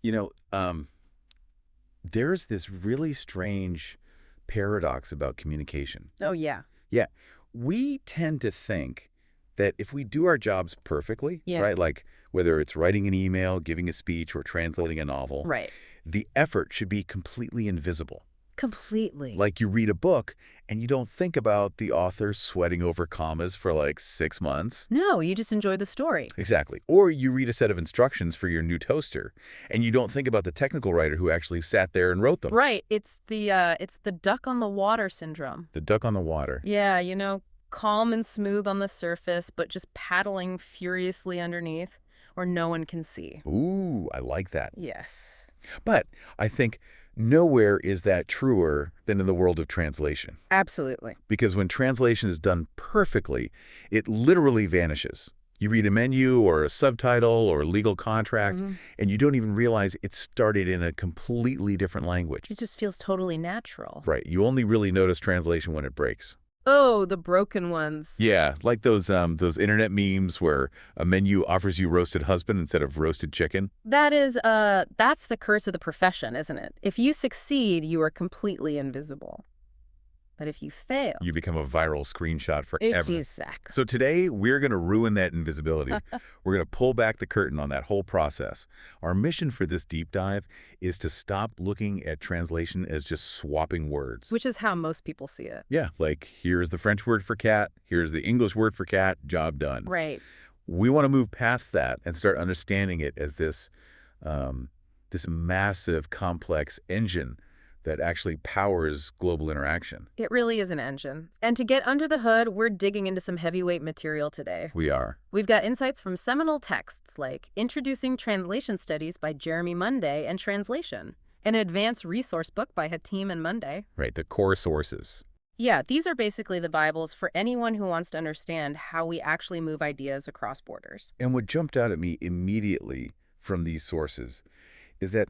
You know, there's this really strange paradox about communication. Oh, yeah. Yeah, we tend to think that if we do our jobs perfectly, Yeah. right, like whether it's writing an email, giving a speech, or translating a novel, Right. the effort should be completely invisible. Completely. Like you read a book and you don't think about the author sweating over commas for like 6 months. No, you just enjoy the story. Exactly. Or you read a set of instructions for your new toaster and you don't think about the technical writer who actually sat there and wrote them. Right. It's the duck on the water syndrome. The duck on the water. Yeah, calm and smooth on the surface, but just paddling furiously underneath, where no one can see. Ooh, I like that. Yes. But I think nowhere is that truer than in the world of translation. Absolutely. Because when translation is done perfectly, it literally vanishes. You read a menu or a subtitle or a legal contract, and you don't even realize it started in a completely different language. It just feels totally natural. Right. You only really notice translation when it breaks. Oh, the broken ones. Yeah, like those internet memes where a menu offers you roasted husband instead of roasted chicken. That's the curse of the profession, isn't it? If you succeed, you are completely invisible. But if you fail, You become a viral screenshot it's forever. exact. So today, we're going to ruin that invisibility. We're going to pull back the curtain on that whole process. Our mission for this deep dive is to stop looking at translation as just swapping words. Which is how most people see it. Yeah, like here's the French word for cat, here's the English word for cat, job done. Right. We want to move past that and start understanding it as this massive, complex engine that actually powers global interaction. It really is an engine. And to get under the hood, we're digging into some heavyweight material today. We are. We've got insights from seminal texts like Introducing Translation Studies by Jeremy Monday and Translation, an advanced resource book by Hatim and Monday. Right, the core sources. Yeah, these are basically the Bibles for anyone who wants to understand how we actually move ideas across borders. And what jumped out at me immediately from these sources is that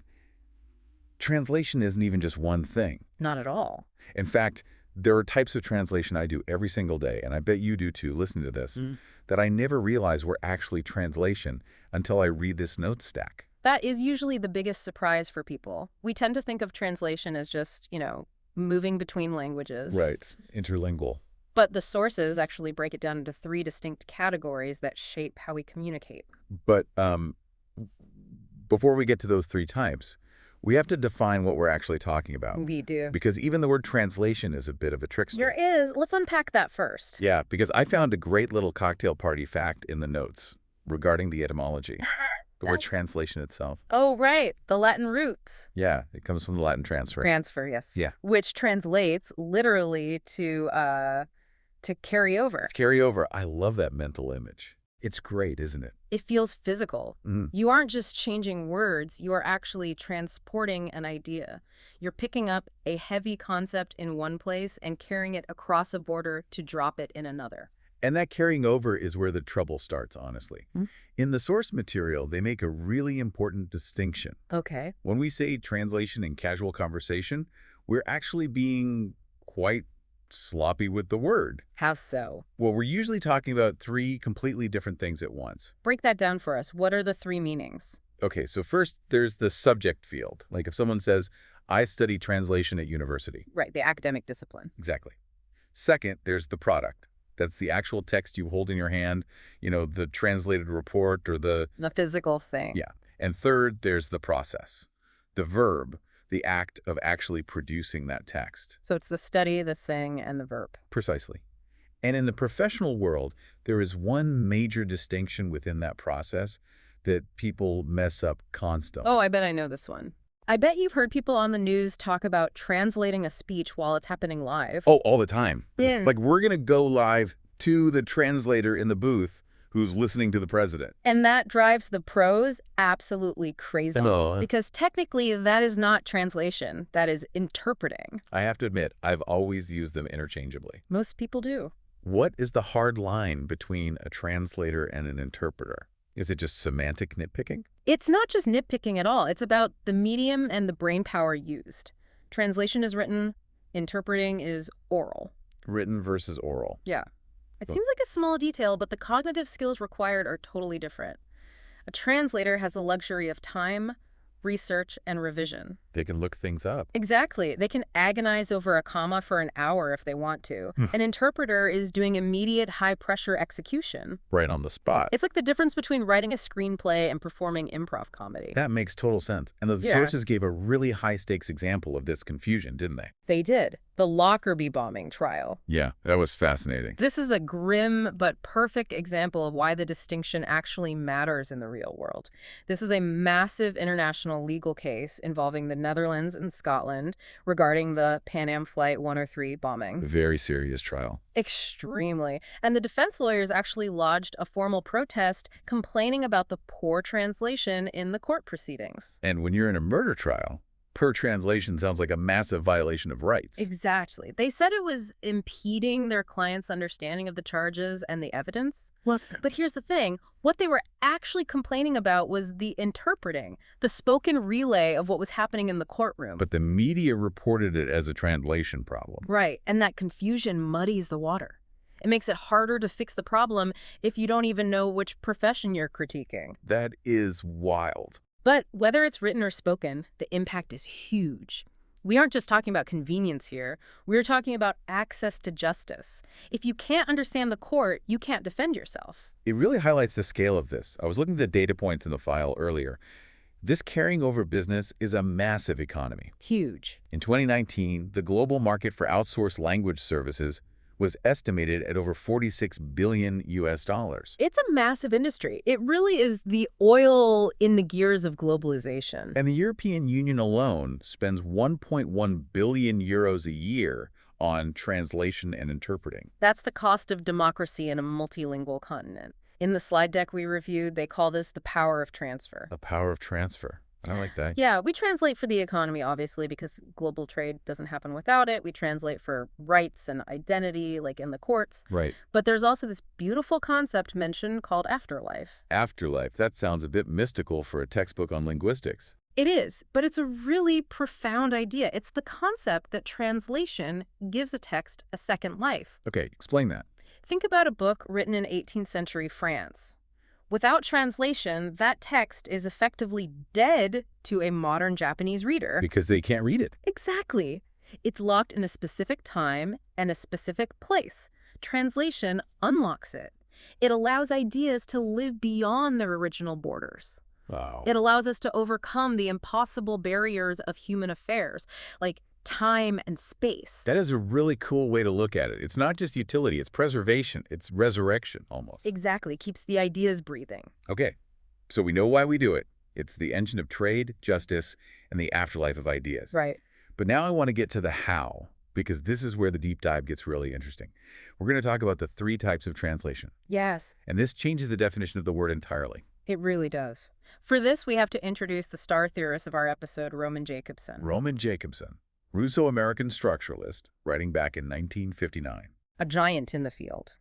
translation isn't even just one thing. Not at all. In fact, there are types of translation I do every single day, and I bet you do too, listening to this, that I never realized were actually translation until I read this note stack. That is usually the biggest surprise for people. We tend to think of translation as just, moving between languages. Right, interlingual. But the sources actually break it down into 3 distinct categories that shape how we communicate. But before we get to those 3 types, we have to define what we're actually talking about. We do. Because even the word translation is a bit of a trickster. There is. Let's unpack that first. Yeah, because I found a great little cocktail party fact in the notes regarding the etymology. The word translation itself. Oh, right. The Latin roots. Yeah, it comes from the Latin transfer. Transfer, yes. Yeah. Which translates literally to carry over. It's carry over. I love that mental image. It's great, isn't it? It feels physical. You aren't just changing words, you are actually transporting an idea. You're picking up a heavy concept in one place and carrying it across a border to drop it in another. And that carrying over is where the trouble starts, honestly. In the source material, they make a really important distinction. Okay. When we say translation in casual conversation, we're actually being quite sloppy with the word. How so? Well, we're usually talking about 3 completely different things at once. Break that down for us. What are the 3 meanings? Okay, so first there's the subject field. Like if someone says, I study translation at university. Right, the academic discipline. Exactly. Second, there's the product. That's the actual text you hold in your hand, the translated report or the physical thing. Yeah. And third, there's the process. The verb, the act of actually producing that text. So it's the study, the thing, and the verb. Precisely. And in the professional world, there is one major distinction within that process that people mess up constantly. Oh, I bet I know this one. I bet you've heard people on the news talk about translating a speech while it's happening live. Oh, all the time. Yeah. Like we're going to go live to the translator in the booth who's listening to the president. And that drives the pros absolutely crazy. Hello. Because technically that is not translation, that is interpreting. I have to admit, I've always used them interchangeably. Most people do. What is the hard line between a translator and an interpreter? Is it just semantic nitpicking? It's not just nitpicking at all. It's about the medium and the brain power used. Translation is written, interpreting is oral. Written versus oral. Yeah. It seems like a small detail, but the cognitive skills required are totally different. A translator has the luxury of time, research, and revision. They can look things up. Exactly. They can agonize over a comma for an hour if they want to. Hmm. An interpreter is doing immediate high-pressure execution. Right on the spot. It's like the difference between writing a screenplay and performing improv comedy. That makes total sense. And the Yeah. sources gave a really high-stakes example of this confusion, didn't they? They did. The Lockerbie bombing trial. Yeah, that was fascinating. This is a grim but perfect example of why the distinction actually matters in the real world. This is a massive international legal case involving the Netherlands and Scotland regarding the Pan Am Flight 103 bombing. Very serious trial. Extremely. And the defense lawyers actually lodged a formal protest complaining about the poor translation in the court proceedings. And when you're in a murder trial, per translation sounds like a massive violation of rights. Exactly. They said it was impeding their client's understanding of the charges and the evidence. What? But here's the thing. What they were actually complaining about was the interpreting, the spoken relay of what was happening in the courtroom. But the media reported it as a translation problem. Right. And that confusion muddies the water. It makes it harder to fix the problem if you don't even know which profession you're critiquing. That is wild. But whether it's written or spoken, the impact is huge. We aren't just talking about convenience here. We're talking about access to justice. If you can't understand the court, you can't defend yourself. It really highlights the scale of this. I was looking at the data points in the file earlier. This carrying over business is a massive economy. Huge. In 2019, the global market for outsourced language services was estimated at over $46 billion. It's a massive industry. It really is the oil in the gears of globalization. And the European Union alone spends 1.1 billion euros a year on translation and interpreting. That's the cost of democracy in a multilingual continent. In the slide deck we reviewed, they call this the power of transfer. The power of transfer. I like that. Yeah, we translate for the economy, obviously, because global trade doesn't happen without it. We translate for rights and identity, like in the courts. Right. But there's also this beautiful concept mentioned called afterlife. Afterlife. That sounds a bit mystical for a textbook on linguistics. It is, but it's a really profound idea. It's the concept that translation gives a text a second life. Okay, explain that. Think about a book written in 18th century France. Without translation, that text is effectively dead to a modern Japanese reader. Because they can't read it. Exactly. It's locked in a specific time and a specific place. Translation unlocks it. It allows ideas to live beyond their original borders. Wow. It allows us to overcome the impossible barriers of human affairs, like time and space. That is a really cool way to look at it. It's not just utility, it's preservation, it's resurrection almost. Exactly. Keeps the ideas breathing. Okay, so we know why we do it. It's the engine of trade, justice, and the afterlife of ideas. Right. But now I want to get to the how, because this is where the deep dive gets really interesting. We're going to talk about the 3 types of translation. Yes. And this changes the definition of the word entirely. It really does. For this, we have to introduce the star theorist of our episode, Roman Jacobson. Roman Jacobson, Russo-American structuralist, writing back in 1959. A giant in the field.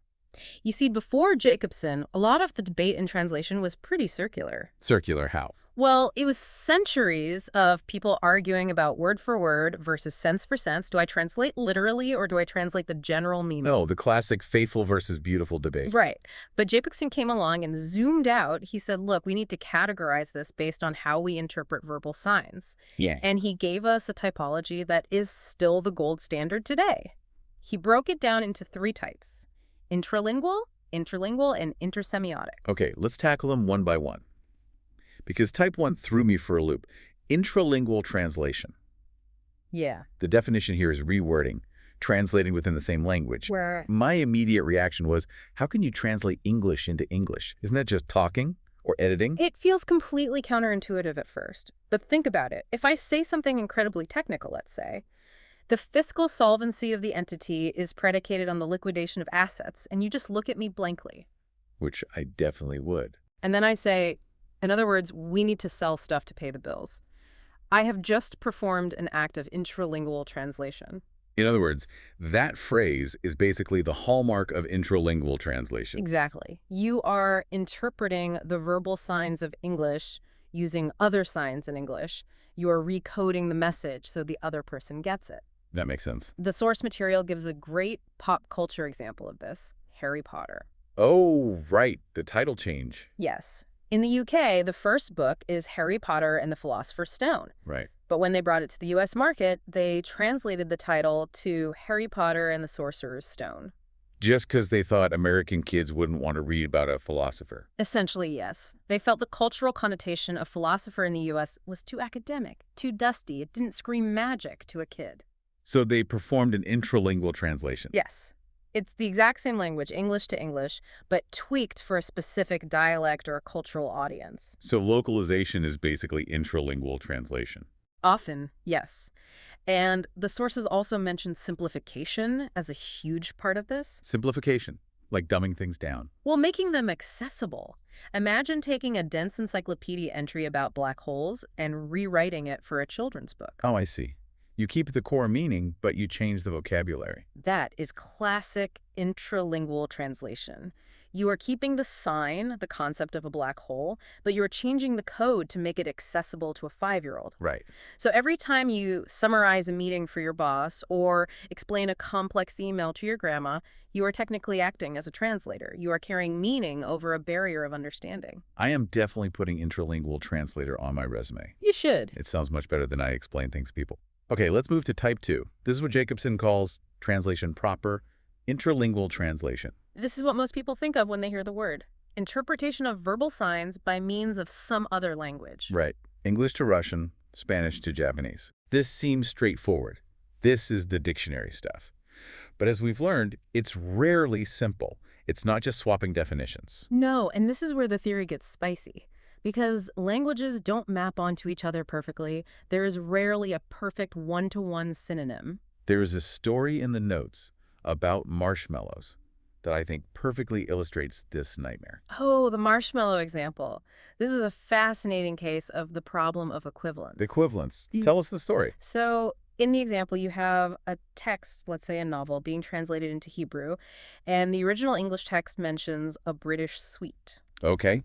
You see, before Jacobson, a lot of the debate in translation was pretty circular. Circular how? Well, it was centuries of people arguing about word for word versus sense for sense. Do I translate literally or do I translate the general meaning? No, the classic faithful versus beautiful debate. Right. But Jacobson came along and zoomed out. He said, look, we need to categorize this based on how we interpret verbal signs. Yeah. And he gave us a typology that is still the gold standard today. He broke it down into 3 types: intralingual, interlingual, and intersemiotic. Okay, let's tackle them one by one. Because type 1 threw me for a loop. Intralingual translation. Yeah. The definition here is rewording, translating within the same language. Where My immediate reaction was, how can you translate English into English? Isn't that just talking or editing? it feels completely counterintuitive at first. But think about it. If I say something incredibly technical, let's say, the fiscal solvency of the entity is predicated on the liquidation of assets, and you just look at me blankly. Which I definitely would. And then I say, in other words, we need to sell stuff to pay the bills. I have just performed an act of intralingual translation. In other words, that phrase is basically the hallmark of intralingual translation. Exactly. You are interpreting the verbal signs of English using other signs in English. You are recoding the message so the other person gets it. That makes sense. The source material gives a great pop culture example of this: Harry Potter. Oh, right. The title change. Yes. In the UK, the first book is Harry Potter and the Philosopher's Stone. Right. But when they brought it to the US market, they translated the title to Harry Potter and the Sorcerer's Stone. Just because they thought American kids wouldn't want to read about a philosopher. Essentially, yes. They felt the cultural connotation of philosopher in the US was too academic, too dusty. It didn't scream magic to a kid. So they performed an intralingual translation. Yes. It's the exact same language, English to English, but tweaked for a specific dialect or a cultural audience. So localization is basically intralingual translation. Often, yes. And the sources also mention simplification as a huge part of this. Simplification, like dumbing things down. Well, making them accessible. Imagine taking a dense encyclopedia entry about black holes and rewriting it for a children's book. Oh, I see. You keep the core meaning, but you change the vocabulary. That is classic intralingual translation. You are keeping the sign, the concept of a black hole, but you are changing the code to make it accessible to a 5-year-old. Right. So every time you summarize a meeting for your boss or explain a complex email to your grandma, you are technically acting as a translator. You are carrying meaning over a barrier of understanding. I am definitely putting Interlingual translator on my resume. You should. It sounds much better than I explain things to people. Okay, let's move to type 2. This is what Jacobson calls translation proper, interlingual translation. This is what most people think of when they hear the word. Interpretation of verbal signs by means of some other language. Right. English to Russian, Spanish to Japanese. This seems straightforward. This is the dictionary stuff. But as we've learned, it's rarely simple. It's not just swapping definitions. No, and this is where the theory gets spicy. Because languages don't map onto each other perfectly, there is rarely a perfect one-to-one synonym. There is a story in the notes about marshmallows that I think perfectly illustrates this nightmare. Oh, the marshmallow example. This is a fascinating case of the problem of equivalence. The equivalence. Tell us the story. So, in the example, you have a text, let's say a novel, being translated into Hebrew, and the original English text mentions a British sweet. Okay.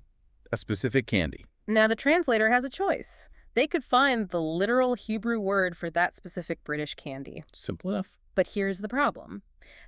A specific candy. Now, the translator has a choice. They could find the literal Hebrew word for that specific British candy. Simple enough. But here's the problem.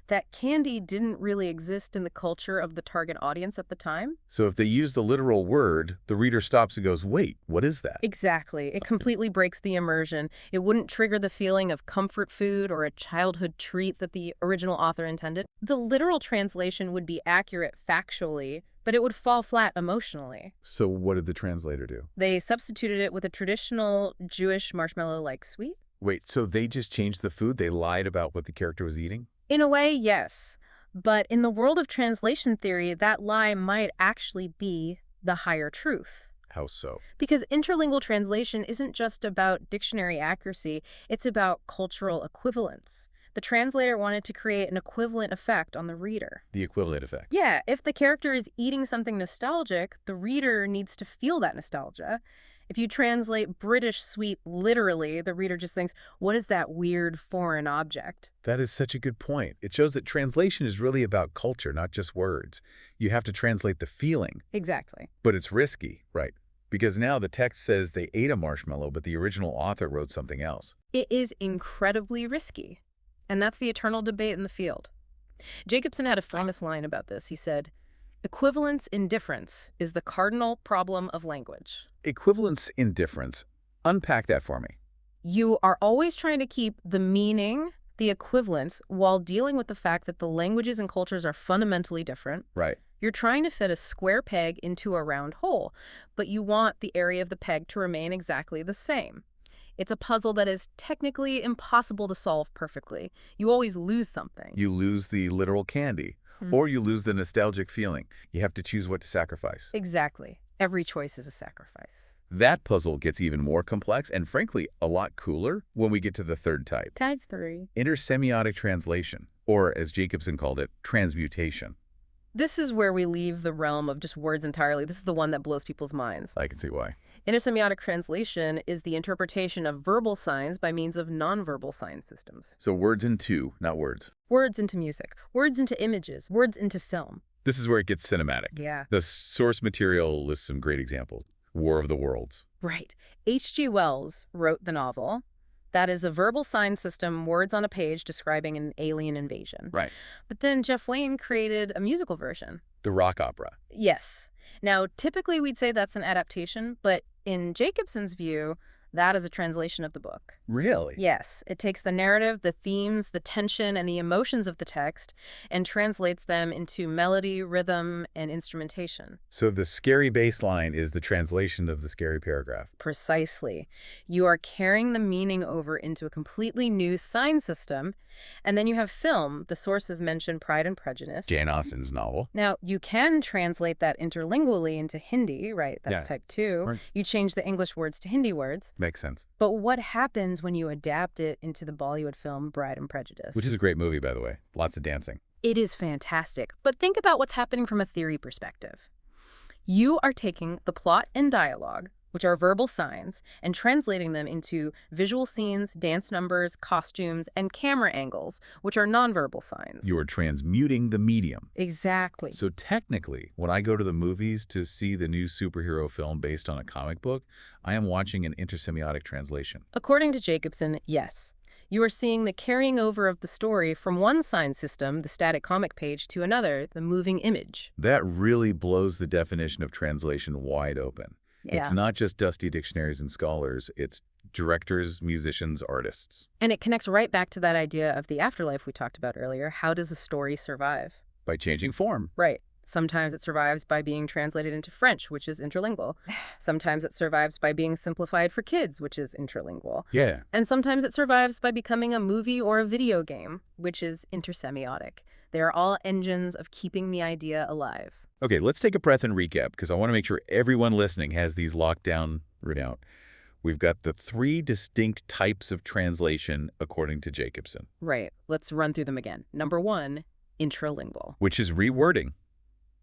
That candy didn't really exist in the culture of the target audience at the time. So if they use the literal word, the reader stops and goes, wait, what is that? Exactly. It completely breaks the immersion. It wouldn't trigger the feeling of comfort food or a childhood treat that the original author intended. The literal translation would be accurate factually, but it would fall flat emotionally. So what did the translator do? They substituted it with a traditional Jewish marshmallow-like sweet. Wait, so they just changed the food? They lied about what the character was eating? In a way, yes. But in the world of translation theory, that lie might actually be the higher truth. How so? Because interlingual translation isn't just about dictionary accuracy, it's about cultural equivalence. The translator wanted to create an equivalent effect on the reader. The equivalent effect. Yeah, if the character is eating something nostalgic, the reader needs to feel that nostalgia. If you translate British sweet literally, the reader just thinks, what is that weird foreign object? That is such a good point. It shows that translation is really about culture, not just words. You have to translate the feeling. Exactly. But it's risky, right? Because now the text says they ate a marshmallow, but the original author wrote something else. It is incredibly risky. And that's the eternal debate in the field. Jacobson had a famous line about this. He said, equivalence indifference is the cardinal problem of language. Equivalence indifference. Unpack that for me. You are always trying to keep the meaning, the equivalence, while dealing with the fact that the languages and cultures are fundamentally different. Right. You're trying to fit a square peg into a round hole, but you want the area of the peg to remain exactly the same. It's a puzzle that is technically impossible to solve perfectly. You always lose something. You lose the literal candy, or you lose the nostalgic feeling. You have to choose what to sacrifice. Exactly. Every choice is a sacrifice. That puzzle gets even more complex and, frankly, a lot cooler when we get to the third type. Type 3. Intersemiotic translation, or as Jacobson called it, transmutation. This is where we leave the realm of just words entirely. This is the one that blows people's minds. I can see why. Intersemiotic translation is the interpretation of verbal signs by means of nonverbal sign systems. So words into, not words. Words into music, words into images, words into film. This is where it gets cinematic. Yeah. The source material lists some great examples. War of the Worlds. Right. H.G. Wells wrote the novel. That is a verbal sign system, words on a page describing an alien invasion. Right. But then Jeff Wayne created a musical version. The rock opera. Yes. Now, typically we'd say that's an adaptation, but in Jacobson's view, that is a translation of the book. Really? Yes, it takes the narrative, the themes, the tension, and the emotions of the text and translates them into melody, rhythm, and instrumentation. So the scary bass line is the translation of the scary paragraph. Precisely. You are carrying the meaning over into a completely new sign system, and then you have film. The sources mention Pride and Prejudice. Jane Austen's novel. Now, you can translate that interlingually into Hindi, right? That's Yeah. type 2. Right. You change the English words to Hindi words. Makes sense. But what happens when you adapt it into the Bollywood film Bride and Prejudice? Which is a great movie, by the way. Lots of dancing. It is fantastic. But think about what's happening from a theory perspective. You are taking the plot and dialogue, which are verbal signs, and translating them into visual scenes, dance numbers, costumes, and camera angles, which are nonverbal signs. You are transmuting the medium. Exactly. So technically, when I go to the movies to see the new superhero film based on a comic book, I am watching an intersemiotic translation. According to Jacobson, yes. You are seeing the carrying over of the story from one sign system, the static comic page, to another, the moving image. That really blows the definition of translation wide open. Yeah. It's not just dusty dictionaries and scholars, it's directors, musicians, artists. And it connects right back to that idea of the afterlife we talked about earlier. How does a story survive? By changing form. Right. Sometimes it survives by being translated into French, which is interlingual. Sometimes it survives by being simplified for kids, which is interlingual. Yeah. And sometimes it survives by becoming a movie or a video game, which is intersemiotic. They are all engines of keeping the idea alive. Okay, let's take a breath and recap, because I want to make sure everyone listening has these locked down, written out. We've got the 3 distinct types of translation according to Jacobson. Right. Let's run through them again. Number 1, intralingual. Which is rewording.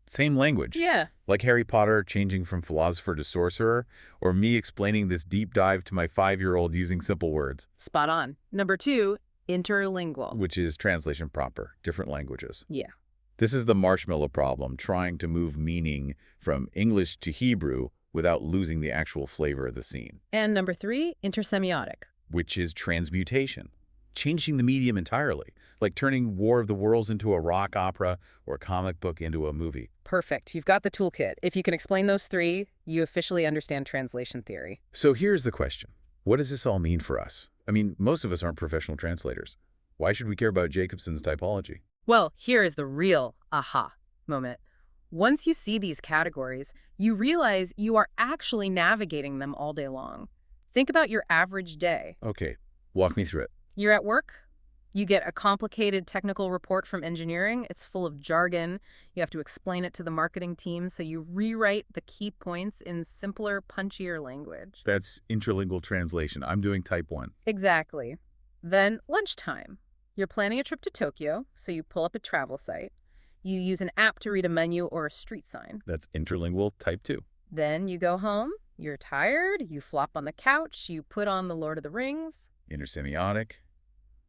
Same language. Yeah. Like Harry Potter changing from philosopher to sorcerer, or me explaining this deep dive to my 5-year-old using simple words. Spot on. Number 2, interlingual. Which is translation proper, different languages. Yeah. This is the marshmallow problem, trying to move meaning from English to Hebrew without losing the actual flavor of the scene. And number 3, intersemiotic. Which is transmutation, changing the medium entirely, like turning War of the Worlds into a rock opera or a comic book into a movie. Perfect. You've got the toolkit. If you can explain those 3, you officially understand translation theory. So here's the question. What does this all mean for us? I mean, most of us aren't professional translators. Why should we care about Jacobson's typology? Well, here is the real aha moment. Once you see these categories, you realize you are actually navigating them all day long. Think about your average day. Okay, walk me through it. You're at work. You get a complicated technical report from engineering. It's full of jargon. You have to explain it to the marketing team, so you rewrite the key points in simpler, punchier language. That's interlingual translation. I'm doing type 1. Exactly. Then lunchtime. You're planning a trip to Tokyo, so you pull up a travel site. You use an app to read a menu or a street sign. That's interlingual type 2. Then you go home. You're tired. You flop on the couch. You put on The Lord of the Rings. Intersemiotic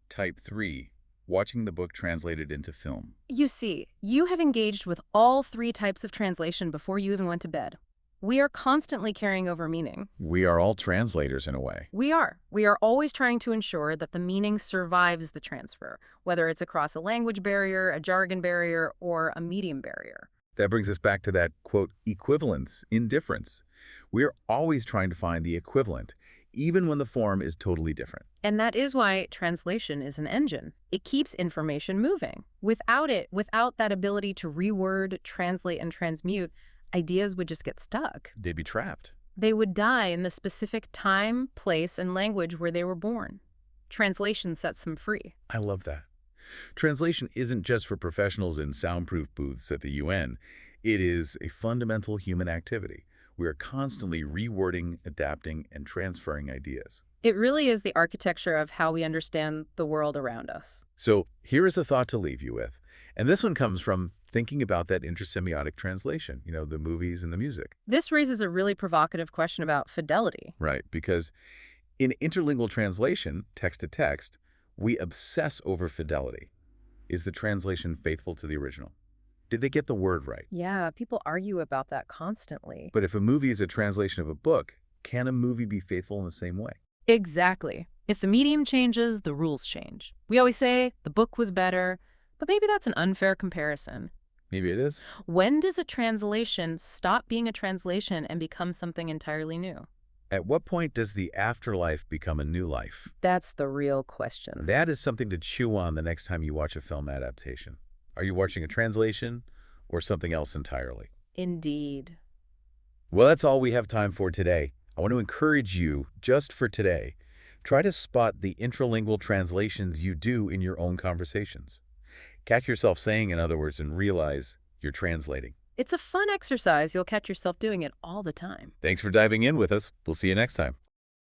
type 3. Watching the book translated into film. You see, you have engaged with all 3 types of translation before you even went to bed. We are constantly carrying over meaning. We are all translators in a way. We are. We are always trying to ensure that the meaning survives the transfer, whether it's across a language barrier, a jargon barrier, or a medium barrier. That brings us back to that, quote, equivalence in difference. We are always trying to find the equivalent, even when the form is totally different. And that is why translation is an engine. It keeps information moving. Without it, without that ability to reword, translate, and transmute, ideas would just get stuck. They'd be trapped. They would die in the specific time, place, and language where they were born. Translation sets them free. I love that. Translation isn't just for professionals in soundproof booths at the UN. It is a fundamental human activity. We are constantly rewording, adapting, and transferring ideas. It really is the architecture of how we understand the world around us. So here is a thought to leave you with. And this one comes from thinking about that intersemiotic translation, the movies and the music. This raises a really provocative question about fidelity. Right, because in interlingual translation, text to text, we obsess over fidelity. Is the translation faithful to the original? Did they get the word right? Yeah, people argue about that constantly. But if a movie is a translation of a book, can a movie be faithful in the same way? Exactly. If the medium changes, the rules change. We always say the book was better, but maybe that's an unfair comparison. Maybe it is. When does a translation stop being a translation and become something entirely new? At what point does the afterlife become a new life? That's the real question. That is something to chew on the next time you watch a film adaptation. Are you watching a translation or something else entirely? Indeed. Well, that's all we have time for today. I want to encourage you, just for today, try to spot the intralingual translations you do in your own conversations. Catch yourself saying, in other words, and realize you're translating. It's a fun exercise. You'll catch yourself doing it all the time. Thanks for diving in with us. We'll see you next time.